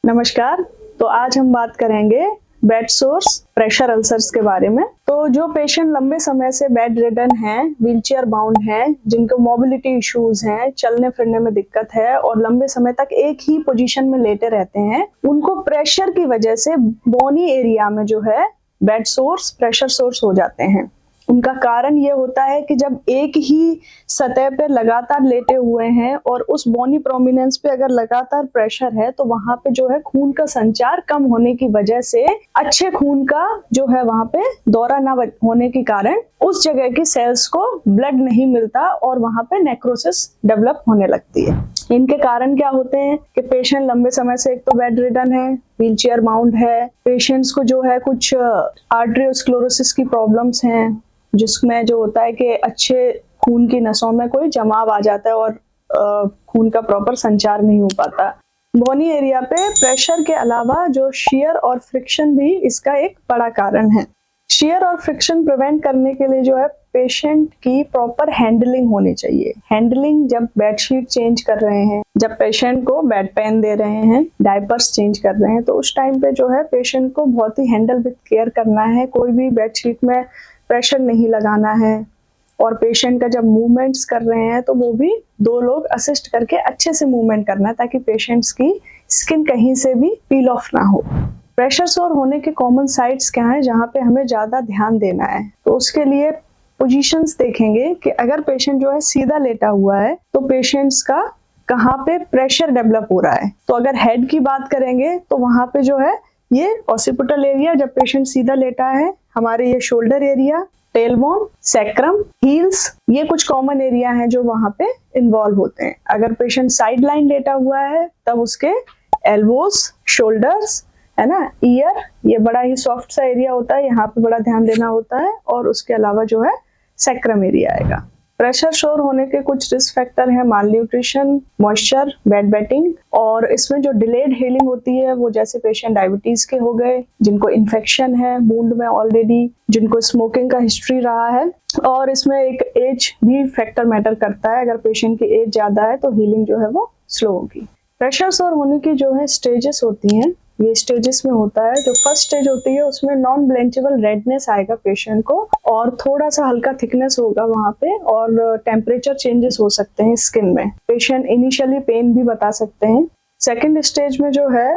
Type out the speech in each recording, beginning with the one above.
नमस्कार। तो आज हम बात करेंगे बेड सोर्स प्रेशर अल्सर्स के बारे में। तो जो पेशेंट लंबे समय से बेड रिडन हैं, व्हीलचेयर बाउंड हैं, जिनको मोबिलिटी इश्यूज हैं, चलने फिरने में दिक्कत है और लंबे समय तक एक ही पोजीशन में लेटे रहते हैं, उनको प्रेशर की वजह से बोनी एरिया में जो है बेड सोर्स प्रेशर सोर्स हो जाते हैं। उनका कारण ये होता है कि जब एक ही सतह पे लगातार लेटे हुए हैं और उस बोनी प्रोमिनेंस पे अगर लगातार प्रेशर है तो वहां पे जो है खून का संचार कम होने की वजह से अच्छे खून का जो है वहां पे दौरा ना होने के कारण उस जगह की सेल्स को ब्लड नहीं मिलता और वहां पे नेक्रोसिस डेवलप होने लगती है। इनके कारण क्या होते हैं कि पेशेंट लंबे समय से एक तो बेड रिडन है, व्हीलचेयर बाउंड है, पेशेंट्स को जो है कुछ आर्टेरियोस्क्लेरोसिस की प्रॉब्लम्स हैं, जिसमें जो होता है कि अच्छे खून की नसों में कोई जमाव आ जाता है और खून का प्रॉपर संचार नहीं हो पाता। बोनी एरिया पे प्रेशर के अलावा जो शियर और फ्रिक्शन भी इसका एक बड़ा कारण है। शियर और फ्रिक्शन प्रिवेंट करने के लिए जो है पेशेंट की प्रॉपर हैंडलिंग होनी चाहिए। हैंडलिंग जब बेडशीट चेंज कर रहे हैं, जब पेशेंट को बेड पेन दे रहे हैं, डायपर्स चेंज कर रहे हैं, तो उस टाइम पे जो है पेशेंट को बहुत ही हैंडल विद केयर करना है। कोई भी बेडशीट में प्रेशर नहीं लगाना है और पेशेंट का जब मूवमेंट्स कर रहे हैं तो वो भी दो लोग असिस्ट करके अच्छे से मूवमेंट करना है ताकि पेशेंट्स की स्किन कहीं से भी पील ऑफ ना हो। प्रेशर सोर होने के कॉमन साइट्स क्या है जहाँ पे हमें ज्यादा ध्यान देना है, तो उसके लिए पोजीशंस देखेंगे कि अगर पेशेंट जो है सीधा लेटा हुआ है तो पेशेंट्स का कहाँ पे प्रेशर डेवलप हो रहा है। तो अगर हेड की बात करेंगे तो वहां पे जो है ये ऑसिपिटल एरिया, जब पेशेंट सीधा लेटा है, हमारे ये shoulder area, tailbone, sacrum, heels, ये कुछ कॉमन एरिया हैं जो वहां पे इन्वॉल्व होते हैं। अगर पेशेंट साइड लाइन लेटा हुआ है तब उसके एल्बोस, शोल्डर्स, है ना, ईयर, ये बड़ा ही सॉफ्ट सा एरिया होता है, यहाँ पे बड़ा ध्यान देना होता है। और उसके अलावा जो है सैक्रम एरिया आएगा। प्रेशर सोर होने के कुछ रिस्क फैक्टर है, माल न्यूट्रिशन, मॉइस्चर, बेड वेटिंग, और इसमें जो डिलेड हीलिंग होती है वो जैसे पेशेंट डायबिटीज के हो गए, जिनको इन्फेक्शन है वुंड में ऑलरेडी, जिनको स्मोकिंग का हिस्ट्री रहा है, और इसमें एक एज भी फैक्टर मैटर करता है। अगर पेशेंट की एज ज्यादा है तो हीलिंग जो है वो स्लो होगी। प्रेशर सोर होने की जो है स्टेजेस होती हैं, ये स्टेजेस में होता है। जो फर्स्ट स्टेज होती है उसमें नॉन ब्लेंचेबल रेडनेस आएगा पेशेंट को और थोड़ा सा हल्का थिकनेस होगा वहां पे, और टेम्परेचर चेंजेस हो सकते हैं स्किन में। पेशेंट इनिशियली पेन भी बता सकते हैं। सेकेंड स्टेज में जो है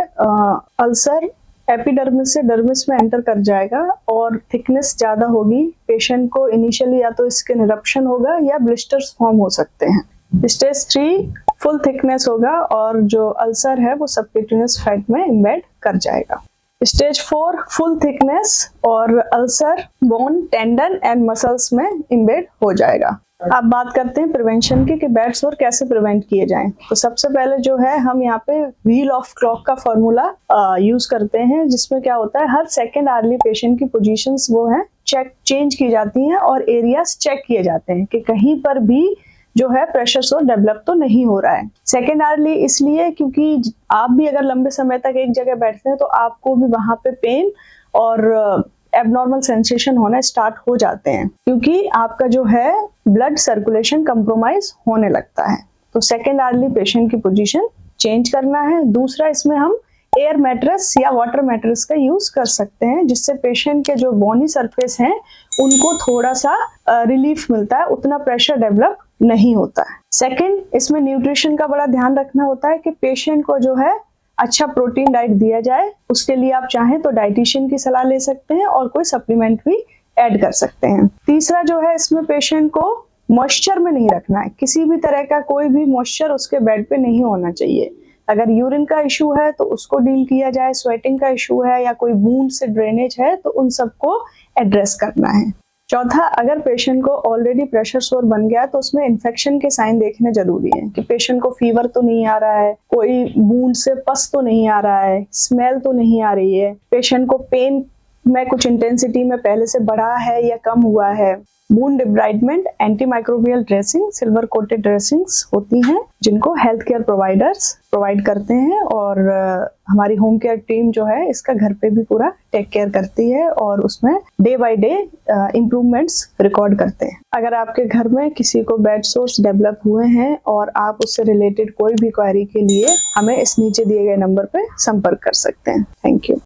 अल्सर एपिडर्मिस से डर्मिस में एंटर कर जाएगा और थिकनेस ज्यादा होगी। पेशेंट को इनिशियली या तो स्किन इरप्शन होगा या ब्लिस्टर्स फॉर्म हो सकते हैं। स्टेज 3 फुल थिकनेस होगा और जो अल्सर है वो सबक्यूटेनियस फैट में इम्बेड कर जाएगा। स्टेज 4 फुल थिकनेस और ulcer bone, tendon and muscles में इम्बेड हो जाएगा। अब बात करते हैं प्रिवेंशन की कि बेड सोर कैसे प्रिवेंट किए जाएं। तो सबसे पहले जो है हम यहाँ पे व्हील ऑफ क्लॉक का फॉर्मूला यूज करते हैं, जिसमें क्या होता है हर सेकेंड आर्ली पेशेंट की पोजीशंस वो है चेंज की जाती हैं और एरियाज चेक किए जाते हैं कि कहीं पर भी जो है प्रेशर सोर डेवलप तो नहीं हो रहा है। सेकेंडरली इसलिए क्योंकि आप भी अगर लंबे समय तक एक जगह बैठते हैं तो आपको भी वहां पे पेन और एबनॉर्मल सेंसेशन होना स्टार्ट हो जाते हैं, क्योंकि आपका जो है ब्लड सर्कुलेशन कंप्रोमाइज होने लगता है। तो सेकेंडरली पेशेंट की पोजीशन चेंज करना है। दूसरा, इसमें हम एयर मैट्रेस या वाटर मैट्रेस का यूज कर सकते हैं, जिससे पेशेंट के जो बोनी सरफेस हैं उनको थोड़ा सा रिलीफ मिलता है, उतना प्रेशर डेवलप नहीं होता है। सेकंड, इसमें न्यूट्रिशन का बड़ा ध्यान रखना होता है कि पेशेंट को जो है अच्छा प्रोटीन डाइट दिया जाए। उसके लिए आप चाहें तो डाइटिशियन की सलाह ले सकते हैं और कोई सप्लीमेंट भी ऐड कर सकते हैं। तीसरा जो है, इसमें पेशेंट को मॉइस्चर में नहीं रखना है। किसी भी तरह का कोई भी मॉइस्चर उसके बेड पे नहीं होना चाहिए। अगर यूरिन का इशू है तो उसको डील किया जाए, स्वेटिंग का इशू है या कोई वूंड से ड्रेनेज है तो उन सबको एड्रेस करना है। चौथा, अगर पेशेंट को ऑलरेडी प्रेशर सोर बन गया तो उसमें इन्फेक्शन के साइन देखने जरूरी है कि पेशेंट को फीवर तो नहीं आ रहा है, कोई वूंड से पस तो नहीं आ रहा है, स्मेल तो नहीं आ रही है, पेशेंट को पेन में कुछ इंटेंसिटी में पहले से बढ़ा है या कम हुआ है। Wound debridement, anti microbial dressing, silver coated dressings होती हैं जिनको हेल्थ केयर प्रोवाइडर्स प्रोवाइड करते हैं, और हमारी होम केयर टीम जो है इसका घर पे भी पूरा टेक केयर करती है और उसमें day by day improvements record करते हैं। अगर आपके घर में किसी को बेड सोर्स डेवलप हुए हैं और आप उससे रिलेटेड कोई भी क्वेरी के लिए हमें इस नीचे दिए गए नंबर पे संपर्क कर सकते हैं। Thank you.